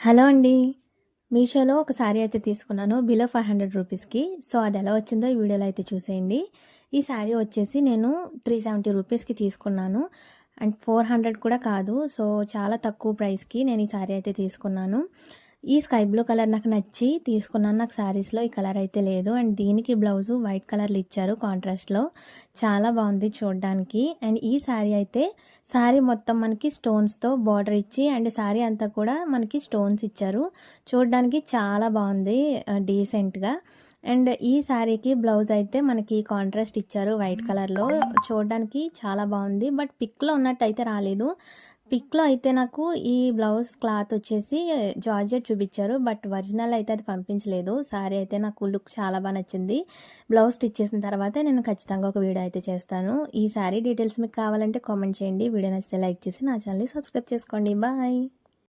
Hello అండి. మీషోలో ఒక శారీ అయితే తీసుకున్నాను బిలో 500 రూపీస్‌కి. సో, అది ఎలా వచ్చిందో ఈ వీడియోలో అయితే చూసేయండి. ఈ శారీ వచ్చేసి నేను 370 రూపీస్‌కి తీసుకున్నాను. అండ్ 400 కూడా కాదు. సో, చాలా తక్కువ ప్రైస్‌కి నేను ఈ శారీ అయితే తీసుకున్నాను. ఈ స్కై బ్లూ కలర్ నాకు నచ్చి తీసుకున్నాను. నాకు శారీస్‌లో ఈ కలర్ అయితే లేదు. అండ్ దీనికి బ్లౌజు వైట్ కలర్‌లో ఇచ్చారు కాంట్రాస్ట్‌లో. చాలా బాగుంది చూడడానికి. అండ్ ఈ శారీ అయితే శారీ మొత్తం మనకి స్టోన్స్‌తో బార్డర్ ఇచ్చి అండ్ శారీ అంతా కూడా మనకి స్టోన్స్ ఇచ్చారు. చూడడానికి చాలా బాగుంది డీసెంట్‌గా. అండ్ ఈ శారీకి బ్లౌజ్ అయితే మనకి కాంట్రాస్ట్ ఇచ్చారు వైట్ కలర్‌లో. చూడడానికి చాలా బాగుంది. బట్ పిక్‌లో ఉన్నట్టయితే రాలేదు. పిక్‌లో అయితే నాకు ఈ బ్లౌజ్ క్లాత్ వచ్చేసి జార్జెట్ చూపిచ్చారు. బట్ ఒరిజినల్ అయితే అది పంపించలేదు. శారీ అయితే నాకు లుక్ చాలా బా నచ్చింది. బ్లౌజ్ స్టిచ్ చేసిన తర్వాత నేను ఖచ్చితంగా ఒక వీడియో అయితే చేస్తాను. ఈ శారీ డీటెయిల్స్ మీకు కావాలంటే కామెంట్ చేయండి. వీడియో నచ్చితే లైక్ చేసి నా ఛానల్‌ని సబ్స్క్రైబ్ చేసుకోండి. బాయ్.